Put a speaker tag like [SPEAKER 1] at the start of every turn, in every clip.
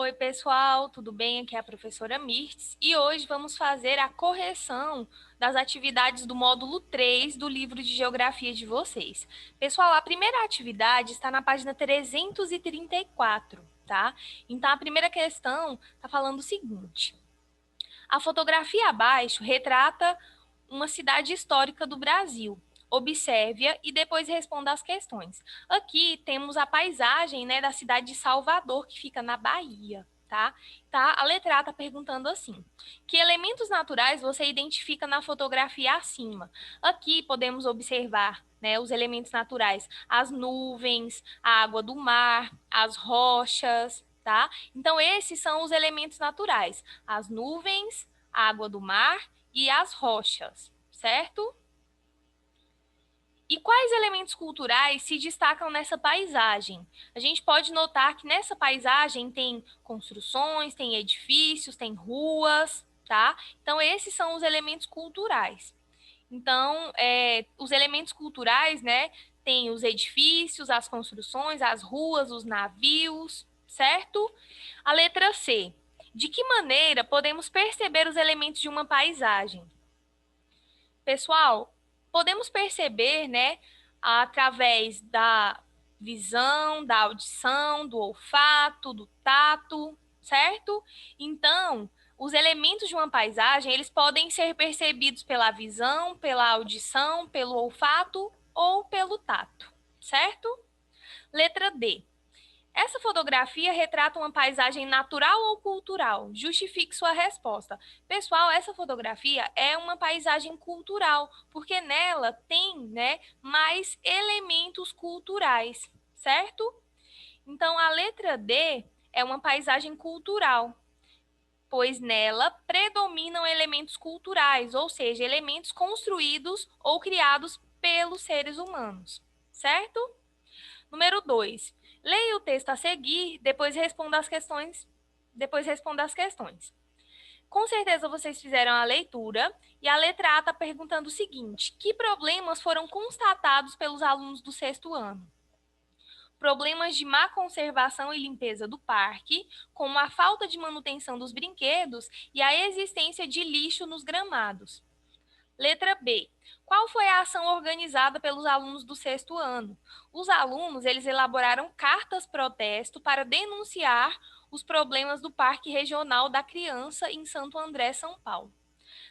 [SPEAKER 1] Oi, pessoal, tudo bem? Aqui é a professora Mirtz e hoje vamos fazer a correção das atividades do módulo 3 do livro de Geografia de vocês. Pessoal, a primeira atividade está na página 334, tá? Então, a primeira questão está falando o seguinte: a fotografia abaixo retrata uma cidade histórica do Brasil. Observe-a e depois responda as questões. Aqui temos a paisagem, né, da cidade de Salvador, que fica na Bahia, tá? A letra A está perguntando assim: que elementos naturais você identifica na fotografia acima? Aqui podemos observar, né, os elementos naturais, as nuvens, a água do mar, as rochas, tá? Então, esses são os elementos naturais: as nuvens, a água do mar e as rochas, certo? E quais elementos culturais se destacam nessa paisagem? A gente pode notar que nessa paisagem tem construções, tem edifícios, tem ruas, tá? Então, esses são os elementos culturais. Então, os elementos culturais, né, tem os edifícios, as construções, as ruas, os navios, certo? A letra C. De que maneira podemos perceber os elementos de uma paisagem? Pessoal, podemos perceber, né, através da visão, da audição, do olfato, do tato, certo? Então, os elementos de uma paisagem, eles podem ser percebidos pela visão, pela audição, pelo olfato ou pelo tato, certo? Letra D. Essa fotografia retrata uma paisagem natural ou cultural? Justifique sua resposta. Pessoal, essa fotografia é uma paisagem cultural, porque nela tem, né, mais elementos culturais, certo? Então, a letra D é uma paisagem cultural, pois nela predominam elementos culturais, ou seja, elementos construídos ou criados pelos seres humanos, certo? Número 2. Leia o texto a seguir, depois responda as questões. Com certeza vocês fizeram a leitura e a letra A está perguntando o seguinte: que problemas foram constatados pelos alunos do sexto ano? Problemas de má conservação e limpeza do parque, como a falta de manutenção dos brinquedos e a existência de lixo nos gramados. Letra B. Qual foi a ação organizada pelos alunos do sexto ano? Os alunos, eles elaboraram cartas protesto para denunciar os problemas do Parque Regional da Criança em Santo André, São Paulo.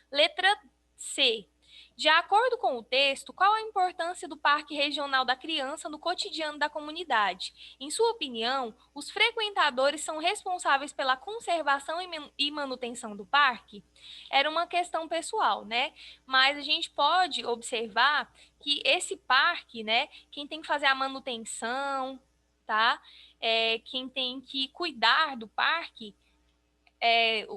[SPEAKER 1] Letra C. De acordo com o texto, qual a importância do Parque Regional da Criança no cotidiano da comunidade? Em sua opinião, os frequentadores são responsáveis pela conservação e manutenção do parque? Era uma questão pessoal, né? Mas a gente pode observar que esse parque, né, quem tem que fazer a manutenção, tá? Quem tem que cuidar do parque é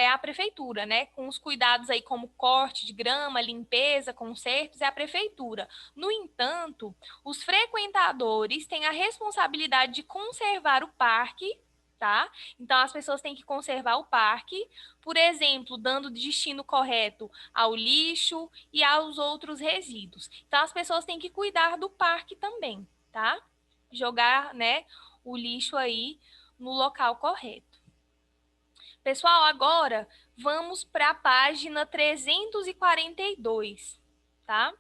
[SPEAKER 1] a prefeitura, né? Com os cuidados aí como corte de grama, limpeza, consertos, é a prefeitura. No entanto, os frequentadores têm a responsabilidade de conservar o parque, tá? Então, as pessoas têm que conservar o parque, por exemplo, dando destino correto ao lixo e aos outros resíduos. Então, as pessoas têm que cuidar do parque também, tá? Jogar, né, o lixo aí no local correto. Pessoal, agora vamos para a página 342, tá?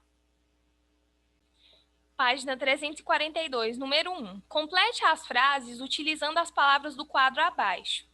[SPEAKER 1] Página 342, número 1. Complete as frases utilizando as palavras do quadro abaixo.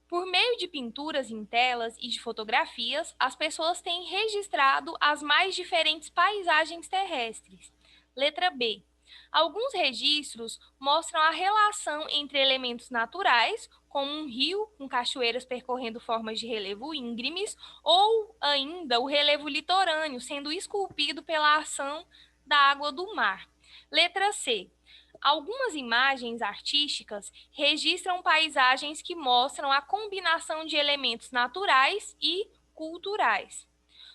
[SPEAKER 1] Por meio de pinturas em telas e de fotografias, as pessoas têm registrado as mais diferentes paisagens terrestres. Letra B. Alguns registros mostram a relação entre elementos naturais, como um rio com cachoeiras percorrendo formas de relevo íngremes, ou ainda o relevo litorâneo sendo esculpido pela ação da água do mar. Letra C. Algumas imagens artísticas registram paisagens que mostram a combinação de elementos naturais e culturais.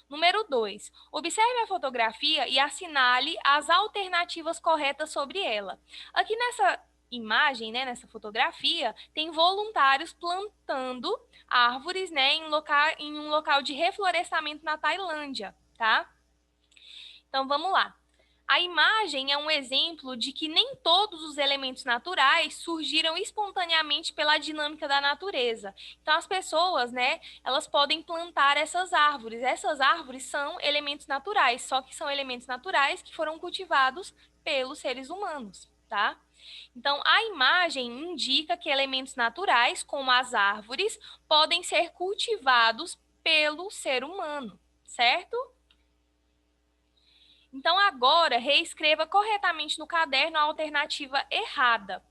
[SPEAKER 1] Número 2. Observe a fotografia e assinale as alternativas corretas sobre ela. Aqui nessa imagem, né, nessa fotografia, tem voluntários plantando árvores, né, em um local de reflorestamento na Tailândia, tá? Então vamos lá. A imagem é um exemplo de que nem todos os elementos naturais surgiram espontaneamente pela dinâmica da natureza. Então, as pessoas, né, elas podem plantar essas árvores. Essas árvores são elementos naturais, só que são elementos naturais que foram cultivados pelos seres humanos, tá? Então, a imagem indica que elementos naturais, como as árvores, podem ser cultivados pelo ser humano, certo? Então, agora, reescreva corretamente no caderno a alternativa errada.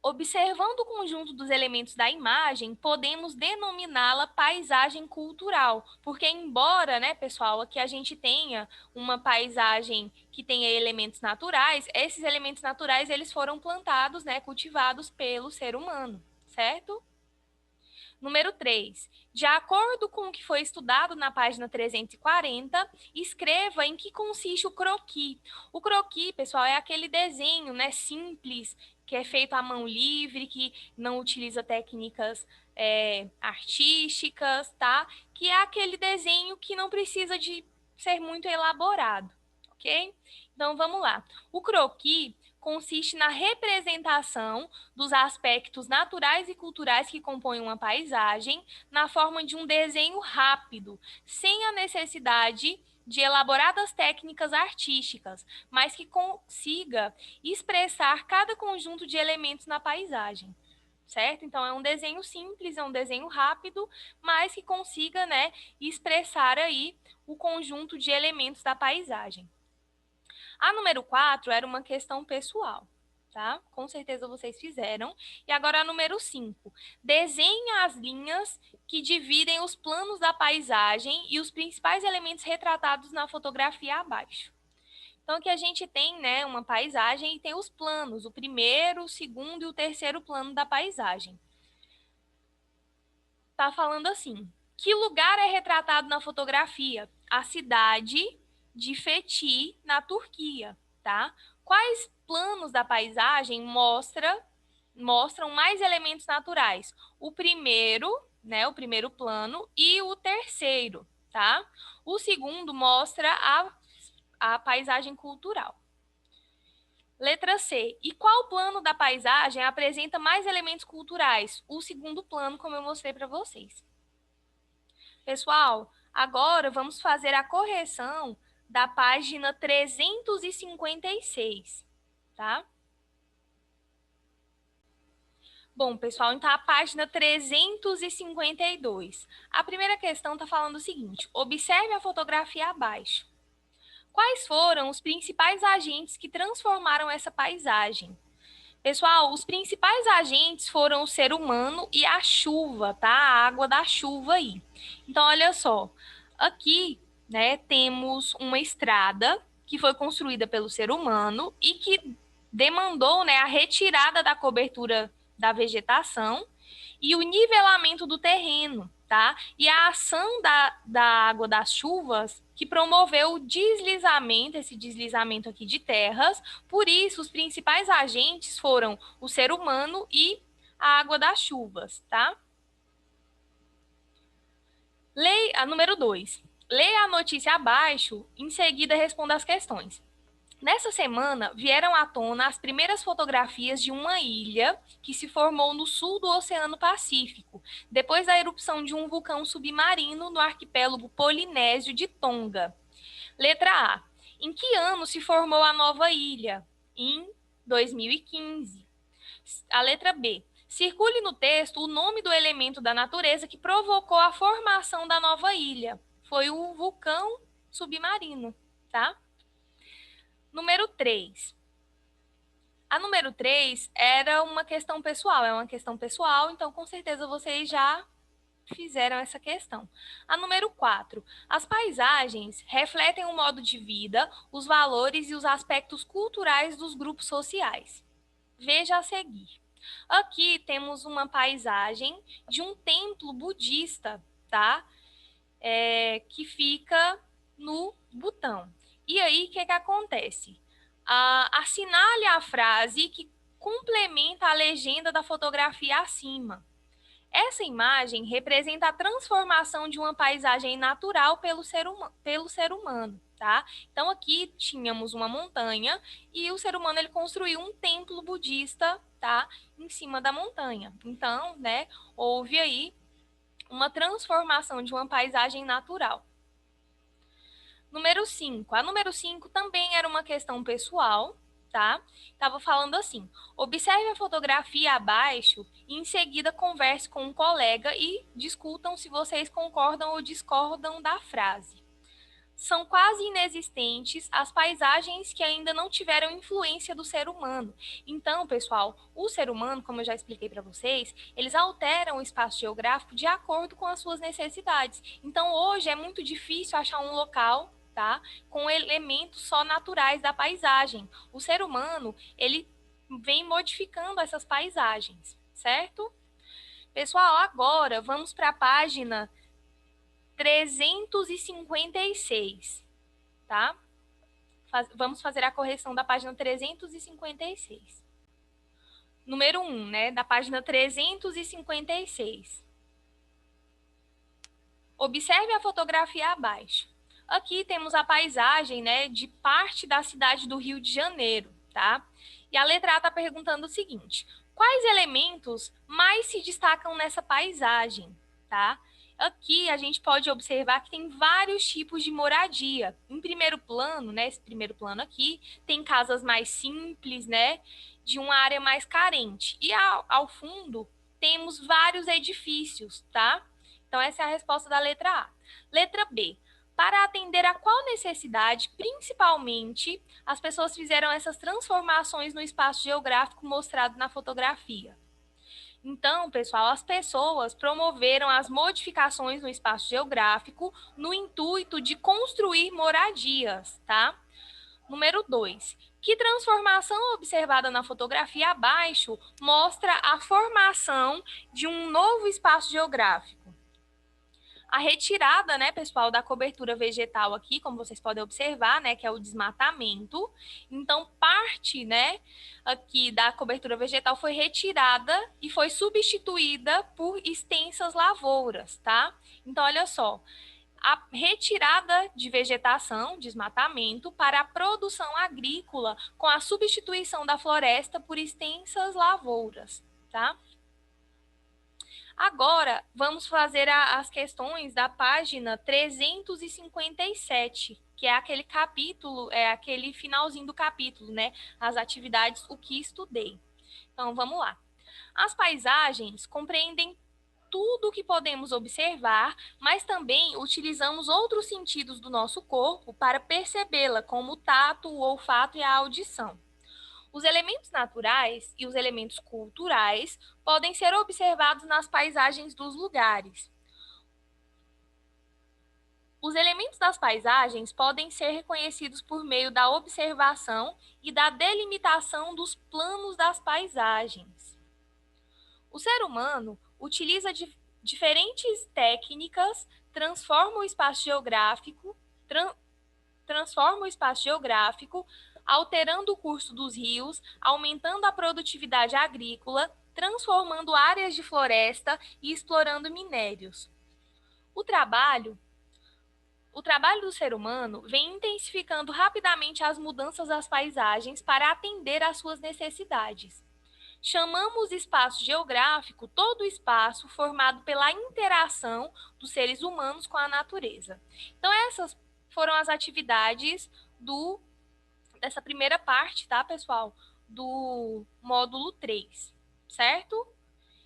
[SPEAKER 1] Observando o conjunto dos elementos da imagem, podemos denominá-la paisagem cultural, porque embora, né, pessoal, aqui a gente tenha uma paisagem que tenha elementos naturais, esses elementos naturais eles foram plantados, né, cultivados pelo ser humano, certo? Número 3. De acordo com o que foi estudado na página 340, escreva em que consiste o croquis. O croquis, pessoal, é aquele desenho, né, simples, que é feito à mão livre, que não utiliza técnicas artísticas, tá? Que é aquele desenho que não precisa de ser muito elaborado, ok? Então, vamos lá. O croquis consiste na representação dos aspectos naturais e culturais que compõem uma paisagem na forma de um desenho rápido, sem a necessidade de elaboradas técnicas artísticas, mas que consiga expressar cada conjunto de elementos na paisagem. Certo? Então, é um desenho simples, é um desenho rápido, mas que consiga, né, expressar aí o conjunto de elementos da paisagem. A número 4 era uma questão pessoal, tá? Com certeza vocês fizeram. E agora a número 5. Desenha as linhas que dividem os planos da paisagem e os principais elementos retratados na fotografia abaixo. Então, aqui a gente tem, né, uma paisagem e tem os planos, o primeiro, o segundo e o terceiro plano da paisagem. Tá falando assim: que lugar é retratado na fotografia? A cidade de Fethi, na Turquia, tá? Quais planos da paisagem mostram mais elementos naturais? O primeiro, né, o primeiro plano e o terceiro, tá? O segundo mostra a paisagem cultural. Letra C. E qual plano da paisagem apresenta mais elementos culturais? O segundo plano, como eu mostrei para vocês. Pessoal, agora vamos fazer a correção da página 356, tá? Bom, pessoal, então a página 352. A primeira questão está falando o seguinte: observe a fotografia abaixo. Quais foram os principais agentes que transformaram essa paisagem? Pessoal, os principais agentes foram o ser humano e a chuva, tá? A água da chuva aí. Então, olha só. Aqui, né, temos uma estrada que foi construída pelo ser humano e que demandou, né, a retirada da cobertura da vegetação e o nivelamento do terreno, tá? E a ação da água das chuvas que promoveu o deslizamento, esse deslizamento aqui de terras. Por isso, os principais agentes foram o ser humano e a água das chuvas, tá? A número 2. Leia a notícia abaixo, em seguida responda as questões. Nessa semana, vieram à tona as primeiras fotografias de uma ilha que se formou no sul do Oceano Pacífico, depois da erupção de um vulcão submarino no arquipélago polinésio de Tonga. Letra A. Em que ano se formou a nova ilha? Em 2015. A letra B. Circule no texto o nome do elemento da natureza que provocou a formação da nova ilha. Foi o vulcão submarino, tá? Número 3. A número 3 era uma questão pessoal, é uma questão pessoal, então com certeza vocês já fizeram essa questão. A número 4. As paisagens refletem o modo de vida, os valores e os aspectos culturais dos grupos sociais. Veja a seguir. Aqui temos uma paisagem de um templo budista, tá? Que fica no Butão. E aí, o que acontece? Assinale a frase que complementa a legenda da fotografia acima. Essa imagem representa a transformação de uma paisagem natural pelo ser humano, tá? Então, aqui tínhamos uma montanha e o ser humano ele construiu um templo budista, tá? Em cima da montanha. Então, né, houve aí uma transformação de uma paisagem natural. Número 5. A número 5 também era uma questão pessoal, tá? Estava falando assim: observe a fotografia abaixo e em seguida converse com um colega e discutam se vocês concordam ou discordam da frase. São quase inexistentes as paisagens que ainda não tiveram influência do ser humano. Então, pessoal, o ser humano, como eu já expliquei para vocês, eles alteram o espaço geográfico de acordo com as suas necessidades. Então, hoje é muito difícil achar um local, tá, com elementos só naturais da paisagem. O ser humano, ele vem modificando essas paisagens, certo? Pessoal, agora vamos para a página 356, tá? Vamos fazer a correção da página 356. Número 1, né, da página 356. Observe a fotografia abaixo. Aqui temos a paisagem, né, de parte da cidade do Rio de Janeiro, tá? E a letra A está perguntando o seguinte: quais elementos mais se destacam nessa paisagem, tá? Aqui a gente pode observar que tem vários tipos de moradia. Em primeiro plano, né, esse primeiro plano aqui, tem casas mais simples, né, de uma área mais carente. E ao fundo, temos vários edifícios, tá? Então, essa é a resposta da letra A. Letra B. Para atender a qual necessidade, principalmente, as pessoas fizeram essas transformações no espaço geográfico mostrado na fotografia? Então, pessoal, as pessoas promoveram as modificações no espaço geográfico no intuito de construir moradias, tá? Número 2. Que transformação observada na fotografia abaixo mostra a formação de um novo espaço geográfico? A retirada, né, pessoal, da cobertura vegetal aqui, como vocês podem observar, né, que é o desmatamento. Então, parte, né, aqui da cobertura vegetal foi retirada e foi substituída por extensas lavouras, tá? Então, olha só, a retirada de vegetação, desmatamento, para a produção agrícola com a substituição da floresta por extensas lavouras, tá? Agora, vamos fazer as questões da página 357, que é aquele capítulo, é aquele finalzinho do capítulo, né? As atividades, o que estudei. Então, vamos lá. As paisagens compreendem tudo o que podemos observar, mas também utilizamos outros sentidos do nosso corpo para percebê-la, como o tato, o olfato e a audição. Os elementos naturais e os elementos culturais podem ser observados nas paisagens dos lugares. Os elementos das paisagens podem ser reconhecidos por meio da observação e da delimitação dos planos das paisagens. O ser humano utiliza diferentes técnicas, transforma o espaço geográfico, alterando o curso dos rios, aumentando a produtividade agrícola, transformando áreas de floresta e explorando minérios. O trabalho do ser humano vem intensificando rapidamente as mudanças das paisagens para atender às suas necessidades. Chamamos espaço geográfico todo o espaço formado pela interação dos seres humanos com a natureza. Então, essas foram as atividades dessa primeira parte, tá, pessoal? Do módulo 3, certo?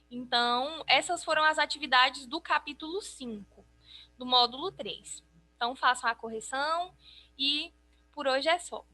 [SPEAKER 1] Então, essas foram as atividades do capítulo 5, do módulo 3. Então, façam a correção e por hoje é só.